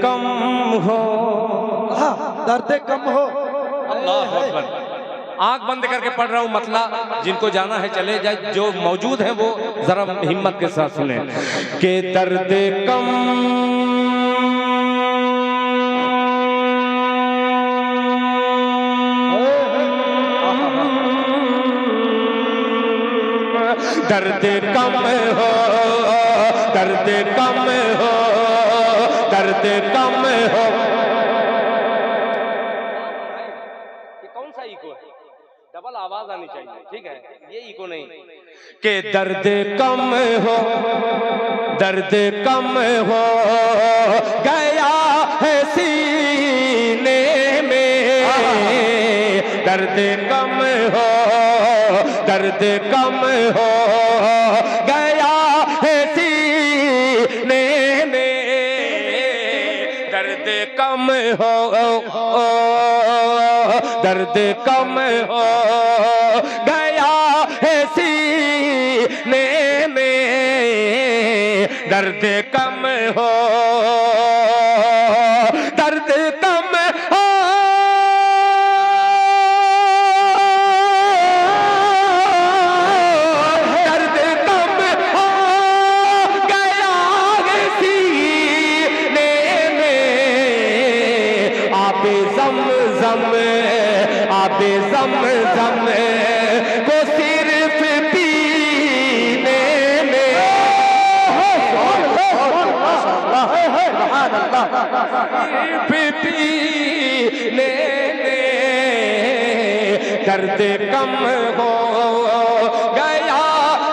कम हो, हाँ, दर्द कम हो। अल्लाह अकबर। आंख बंद करके पढ़ रहा हूँ, मतलब जिनको जाना है चले जाए, जो मौजूद है वो जरा हिम्मत के साथ सुने कि दर्द कम दर्द कम हो, दर्द कम हो, दर्द कम हो। ये कौन सा इको है? डबल आवाज आनी चाहिए, ठीक है, ये इको नहीं। के दर्द कम हो, दर्द कम हो गया है सीने में, दर्द कम हो, दर्द कम हो गया है सीने में, दर्द कम हो, दर्द कम हो गया है सीने में, दर्द कम हो, दर्द कम हो, दर्द कम हो गया है सीने में, आबे ज़म-ज़म, आबे ज़म-ज़म को सिर्फ पीने में, सिर्फ पीने में, दर्द कम हो गया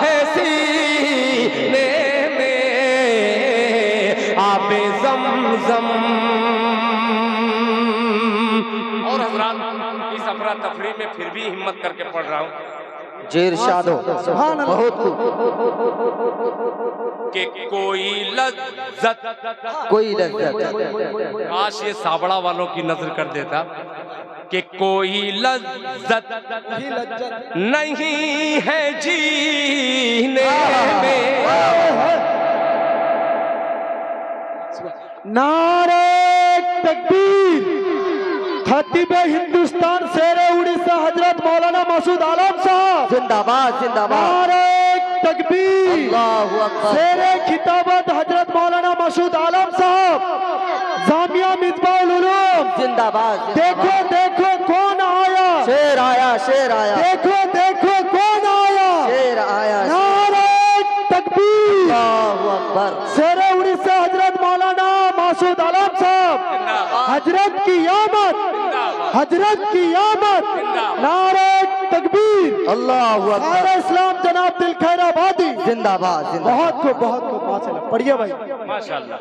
है सीने में, आबे ज़म-ज़म। और हज़रात, इस अफरा तफरी में फिर भी हिम्मत करके पढ़ रहा हूँ जी इरशाद हो। सुभान अल्लाह। बहुत कि कोई लज्जत, कोई लज्जत, काश ये साबड़ा वालों की नजर कर देता, कि कोई लज्जत वही लज्जत नहीं है जीने में, नारे तकबीर। खतीब हिंदुस्तान शेरे उड़ीसा हजरत मौलाना मसूद आलम साहब जिंदाबाद जिंदाबाद, नारे तकबीर। अल्लाहु अकबर, शेरे खिताबत हजरत मौलाना मसूद आलम साहब जामिया मिसबाहुल उलूम। जिंदाबाद। देखो देखो कौन आया, शेर आया, शेर आया, देखो देखो कौन आया, शेर आया, नारे तकबीर। अल्लाहु अकबर, शेरे उड़ीसा हजरत मौलाना मसूद आलम साहब, हजरत की आमद, हजरत की आमद, नारे तकबीर, अल्लाहु अकबर, सारे इस्लाम जनाब दिल खैराबादी जिंदाबाद जिंदाबाद। बहुत को माशाल्लाह। पढ़िए भाई। माशाल्लाह।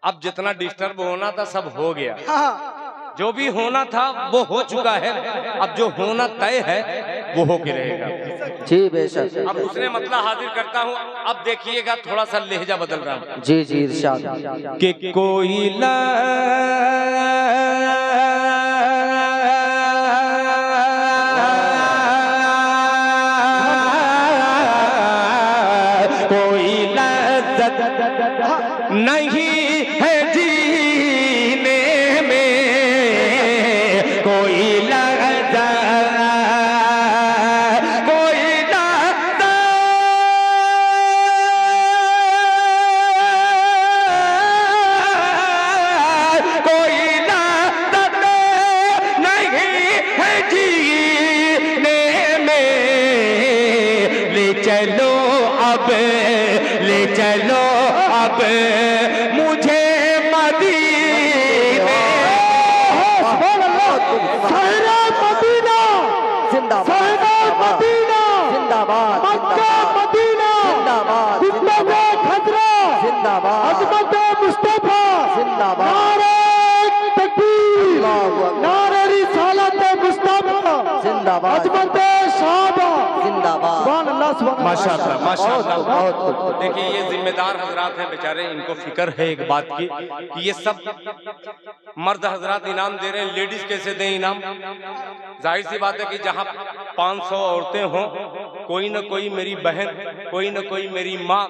अब जितना डिस्टर्ब होना था सब हो गया, हाँ, जो भी होना था वो हो चुका है, अब जो होना तय है वो होके रहेगा। जी बेशक। अब उसने मतलब हाजिर करता हूँ, अब देखिएगा थोड़ा सा लहजा बदल रहा हूँ जी जी इरशाद। कि कोई कोई लज्जत नहीं है जीने में, कोई लज्जत, कोई लज्जत, कोई लज्जत नहीं है जीने में, ले चलो अब, ले चलो अब मुझे मदीने, सुभान अल्लाह। सहरा मदीना, जिंदाबाद सहरा मदीना, जिंदाबाद, मक्का मदीना, जिंदाबाद, गुंबद खजरा, जिंदाबाद, अजमत मुस्तफा, जिंदाबाद, नारे तकबीर, अल्लाहु अकबर, नारे रिसालत मुस्तफा, जिंदाबाद, अजमत शाबा, जिंदाबाद। सुभान अल्लाह, सुभान अल्लाह। माशाअल्लाह, माशाअल्लाह। बहुत देखिए ये जिम्मेदार हजरात हैं बेचारे, इनको फिक्र है एक बात की कि ये सब मर्द हजरात इनाम दे रहे हैं, लेडीज कैसे दें इनाम? जाहिर सी बात है कि जहाँ 500 औरतें हों, कोई न कोई मेरी बहन, कोई न कोई मेरी माँ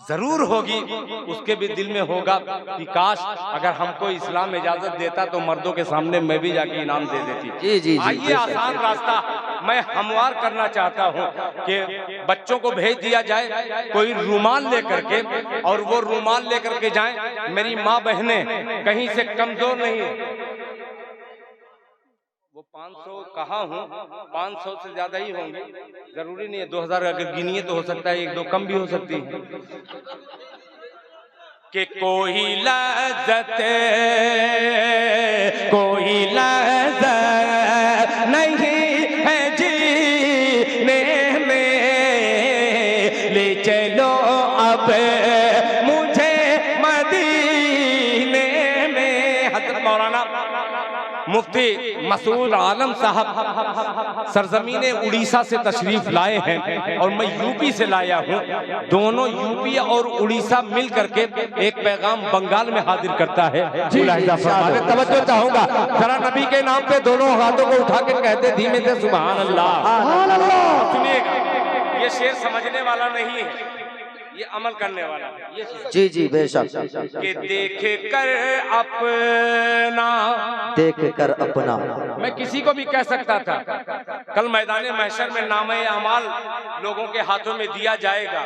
जरूर होगी, उसके भी दिल में होगा कि काश अगर हमको इस्लाम इजाजत देता तो मर्दों के सामने मैं भी जाके इनाम दे देती। जी जी आइए आसान रास्ता मैं हमवार करना चाहता हूँ कि बच्चों को भेज दिया जाए कोई रुमाल लेकर के, और वो रुमाल लेकर के जाएं। मेरी माँ बहनें कहीं से कमजोर नहीं, वो 500 कहाँ हूँ, 500 से ज्यादा ही होंगे, जरूरी नहीं है 2000 अगर गिनिए तो हो सकता है 1-2 कम भी हो सकती है। कि कोई लज़्ज़त नहीं है जीने में, ले चलो अब मुझे मदीने में। हज़रत मौलाना मुफ्ती मसूद आलम साहब सरजमीन उड़ीसा से तशरीफ लाए हैं और मैं यूपी से लाया हूँ। दोनों यूपी और उड़ीसा मिल करके एक पैगाम बंगाल में हाजिर करता है। तवज्जो चाहूंगा जरा नबी के नाम पे दोनों हाथों को उठा के कहते धीमे से सुभान अल्लाह। सुनिएगा, ये शेर समझने वाला नहीं है, ये अमल करने वाला है। ये जी जी बेशक। कि देख कर अपना, देख कर अपना, मैं किसी को भी कह सकता था। कल मैदान महशर में नामे अमाल लोगों के हाथों में दिया जाएगा,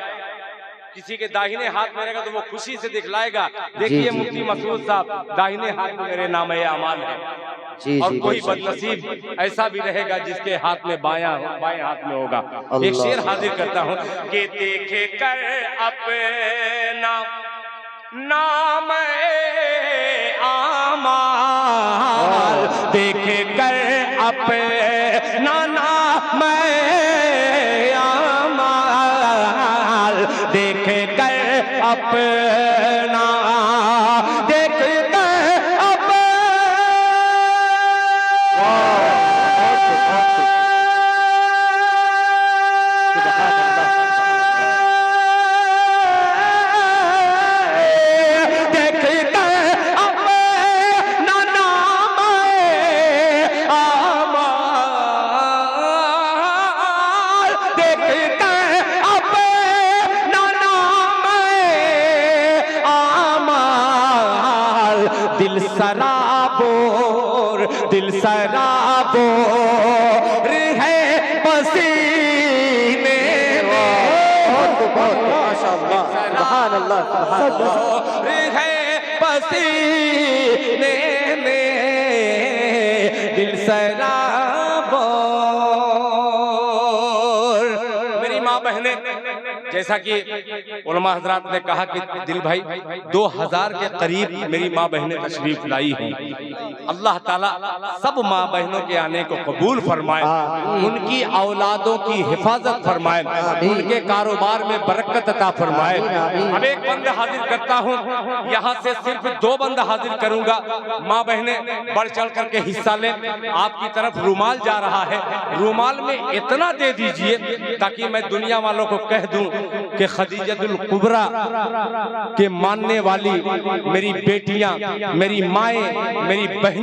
किसी के दाहिने हाथ में रहेगा तो वो खुशी से दिखलाएगा, देखिए मुफ्ती मसूद साहब दाहिने हाथ में मेरे नामे अमाल है। जी और जी कोई बदनसीब ऐसा भी रहेगा जिसके हाथ में बाएं हाथ में होगा। एक शेर हाजिर करता हूँ कि देखे कर अपना नाम आमाल, देखे कर अपना नाम आमाल, देखे कर अपना, देख दिल सराबोर है पसीने में, माशाअल्लाह सुभान अल्लाह सुभान अल्लाह, है पसीने में दिल सराबोर। मेरी माँ बहने, जैसा कि उलमा हजरात ने कहा कि दिल भाई 2000 के करीब मेरी माँ बहनें तशरीफ लाई हैं। अल्लाह ताला सब माँ बहनों के आने को कबूल फरमाए, उनकी औलादों की हिफाजत फरमाए, उनके कारोबार में बरकत अता फरमाए। अब एक बंद हाजिर करता हूँ, यहाँ से सिर्फ 2 बंद हाजिर करूंगा। माँ बहनें बढ़ चढ़ करके हिस्सा लें। आपकी तरफ रुमाल जा रहा है, रुमाल में इतना दे दीजिए ताकि मैं दुनिया वालों को कह दूं कि खदीजतुल कुबरा के मानने वाली मेरी बेटियां, मेरी माएं, मेरी बहनें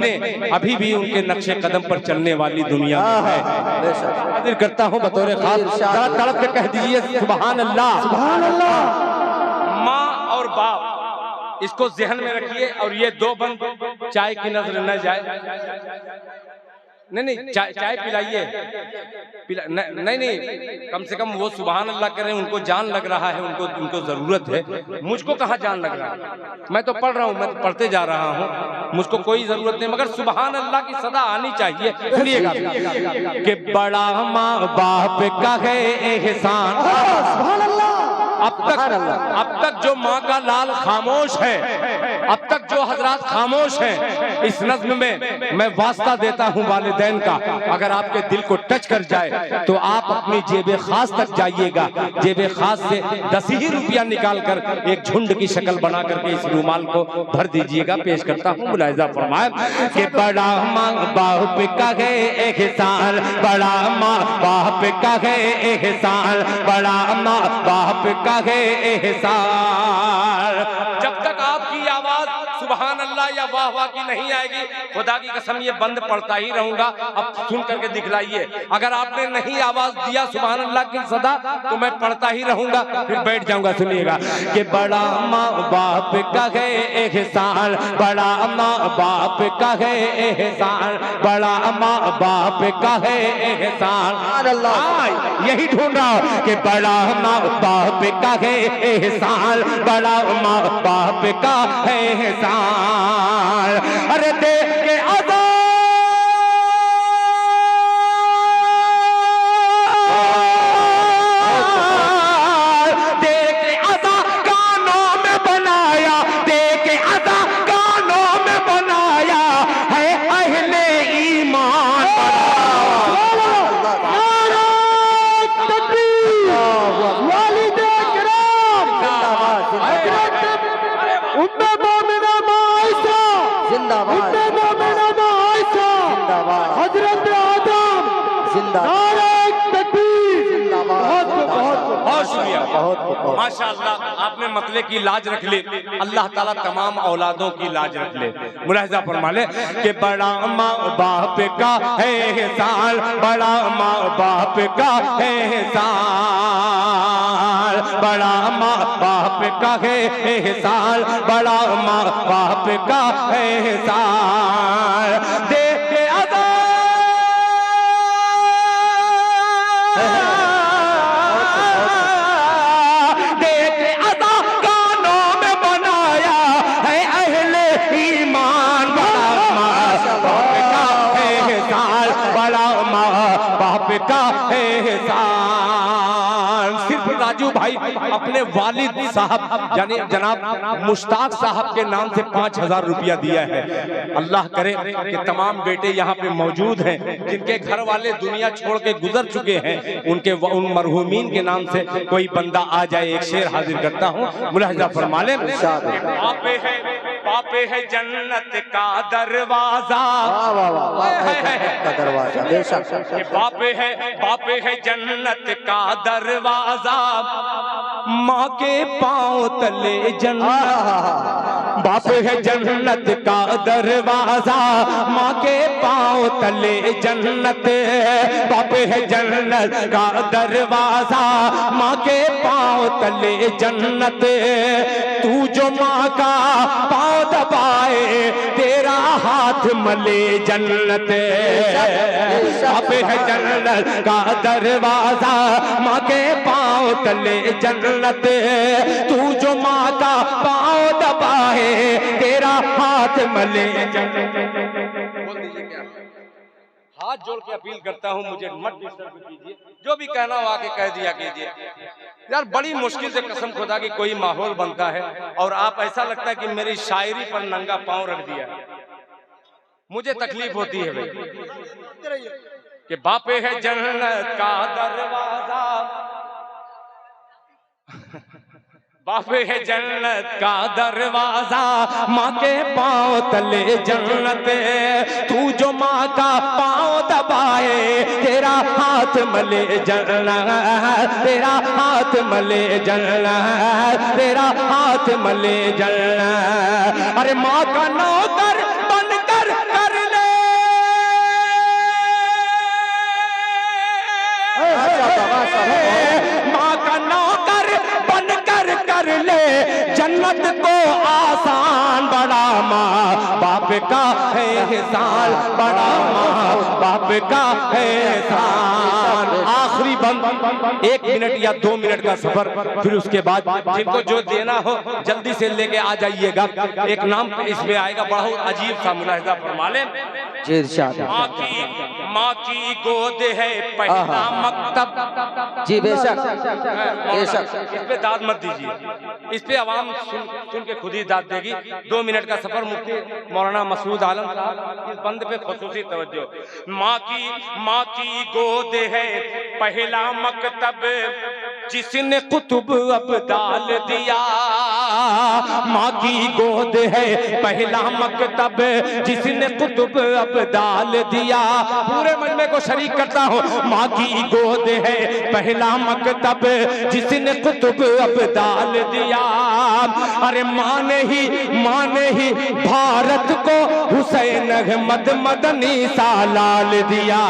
अभी भी उनके नक्शे कदम पर चलने वाली दुनिया में है। हाजिर करता हूं बतौर खास, जरा तड़प के कह दीजिए सुभान अल्लाह सुभान अल्लाह। माँ और बाप इसको जहन में रखिए, और ये 2 बंद चाय की नजर न जाए। नहीं चाय पिलाइए, नहीं कम से कम वो सुभान अल्लाह करें, उनको जान लग रहा है, उनको जरूरत है। मुझको कहाँ जान लग रहा है, मैं तो पढ़ रहा हूँ, मैं तो पढ़ते जा रहा हूँ, मुझको कोई जरूरत नहीं, मगर सुभान अल्लाह की सदा आनी चाहिए। सुनिएगा कि बड़ा माँ बाप का है एहसान, सुभान अल्लाह। अब तक जो माँ का लाल खामोश है, अब तक जो हजरात खामोश हैं, इस नज्म में मैं वास्ता देता हूँ वालिदैन का, अगर आपके दिल को टच कर जाए तो आप अपनी जेबे खास तक जाइएगा, जेबे खास से 10 ही रुपया निकाल कर एक झुंड की शक्ल बना करके इस रुमाल को भर दीजिएगा। पेश करता हूँ, मुलाहिजा फरमाए कि बड़ा माँ बाप का है एहसान, बड़ा माँ बाप का है एहसान, बड़ा माँ बाप का है एहसान। जब तक आपकी आवाज सुभान अल्लाह या वाह वाह की नहीं आएगी, खुदा की कसम ये बंद पढ़ता ही रहूंगा। अब सुन करके दिखलाइए, अगर आपने नहीं आवाज दिया सुभान अल्लाह की सदा तो मैं पढ़ता ही रहूंगा, फिर बैठ जाऊंगा। सुनिएगा कि बड़ा माँ बाप का है एहसान, बड़ा माँ बाप का है एहसान, बड़ा माँ बाप का है एहसान। यही ढूंढ रहा हूं कि बड़ा माँ बाप का है एहसान, बड़ा माँ बाप का है एहसान। अरे देख के अदा माशाअल्लाह आपने मतले की लाज रख ली, अल्लाह ताला तमाम औलादों की लाज रख ले। मुलाहिजा फरमा ले कि बड़ा माँ बाप का है एहसान, बड़ा माँ बाप का है एहसान, बड़ा माँ बाप का है एहसान, बड़ा माँ बाप का है एहसान। देख के अदा का एहसान। सिर्फ राजू भाई अपने वालिद साहब यानी जनाब मुश्ताक साहब के नाम से 5,000 रुपया दिया है। अल्लाह करे कि तमाम बेटे यहाँ पे मौजूद हैं जिनके घर वाले दुनिया छोड़ के गुजर चुके हैं, उनके उन मरहूमीन के नाम से कोई बंदा आ जाए। एक शेर हाजिर करता हूँ, मुलाहिजा फरमा ले। बापे है जन्नत का दरवाजा, बापे है जन्नत का दरवाजा, माँ के पाँव तले जन्नत। बाप है जन्नत का दरवाजा, माँ के पाँव तले जन्नत। बाप है जन्नत का दरवाजा, माँ के पाँव तले जन्नत। तू जो माँ का पाँव दबाए तेरा हाथ मले जन्नत। बाप है जन्नत का दरवाजा, माँ के पाँव तले जन्नत। तू जो माँ का पाँव दबाए तेरा हाथ मले जन्नत। बोल दीजिए क्या? हाथ जोड़ के अपील करता हूँ, मुझे मत डिस्टर्ब कीजिए, जो भी कहना हो आके कह दिया कीजिए। यार बड़ी मुश्किल से कसम खुदा की कोई माहौल बनता है और आप ऐसा लगता है कि मेरी शायरी पर नंगा पाँव रख दिया। मुझे तकलीफ होती है भाई कि बापे है जन्नत का दरवाजा, बापे है जन्नत का दरवाजा, माँ के पाँव तले जन्नत। तू जो माँ का पाँव दबाए तेरा हाथ मले जन्नत, तेरा हाथ मले जन्नत, तेरा हाथ मले जन्नत। अरे माँ का नौकर बनकर कर ले, माँ का नौकर बनकर कर ले जन्नत को आसान। बड़ा माँ बाप का है एहसान, बड़ा माँ बाप का है एहसान। आखिरी बंद 1 मिनट या 2 मिनट का सफर, फिर उसके बाद जिनको जो देना हो जल्दी से लेके आ जाइएगा। एक नाम इसमें आएगा, बहुत अजीब सा, मुलाहिजा फरमा लें। माँ की गोद है पहला मकतब। जी बेशक बेशक। इस पे दाद मत दीजिए, इस पे आवाम सुन के खुद ही दाद देगी। 2 मिनट का सफर, मुफ्ती मौलाना मसूद आलम साहब इस बंद पे खुसूसी तवज्जो। माँ की गोद है पहला मकतब, जिसने कुतुब अब्दाल दिया। माँ की गोद है पहला मकतब जिसने कुतुब अब्दाल दिया। पूरे मजमे को शरीक करता हूँ। माँ की गोद है पहला मकतब जिसने कुतुब अब्दाल दिया। अरे माँ ने ही भारत को हुसैन अहमद मदनी सा लाल दिया।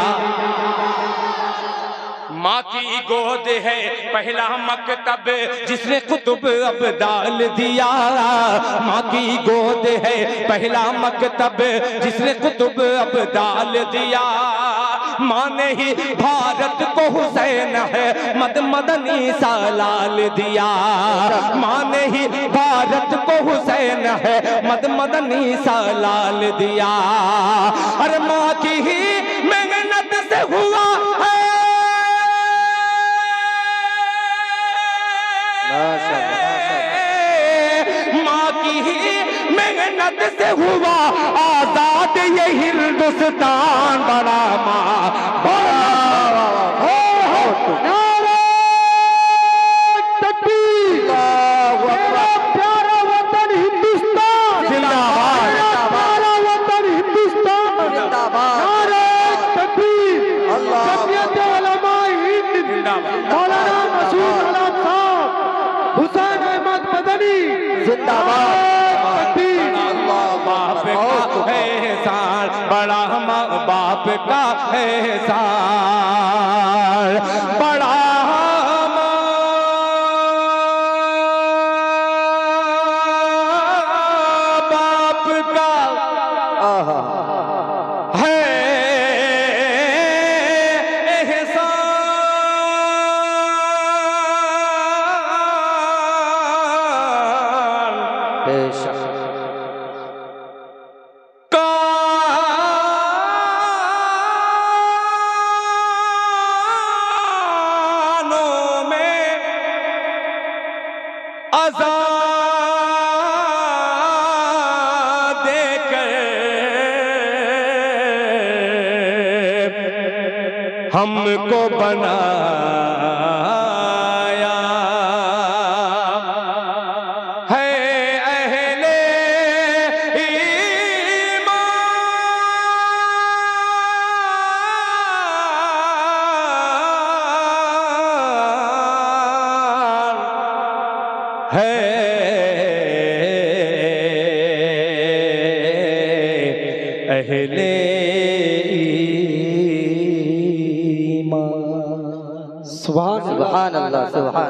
माँ की गोद है पहला मकतब जिसने कुतुब अब्दाल दिया। माँ की गोद है पहला मकतब जिसने कुतुब अब्दाल दिया। माँ ने ही भारत को हुसैन है मदनी सा लाल दिया। माँ ने ही भारत को हुसैन है मदनी सा लाल दिया। अरे माँ की ही मेहनत से हुआ है माँ की ही मेहनत से हुआ आजाद ये हिंदुस्तान। बड़ा माँ नारे तकबीर, मेरा प्यारा वतन हिंदुस्तान जिंदाबाद, मेरा प्यारा वतन हिंदुस्तान जिंदाबाद। नारे तकबीर, जमीयत उलमा हिंद जिंदाबाद। मौलाना मसूद आलम साहब हुसैन अहमद मदनी जिंदाबाद। बाप का एहसान, बड़ा माँ बाप का एहसान, बड़ा माँ बाप का है एहसान। बेशक कानों में अज़ान देकर हमको बनाया है अहले ईमान है अहले ईमान। सुभान अल्लाह। सुभान अल्लाह सुभान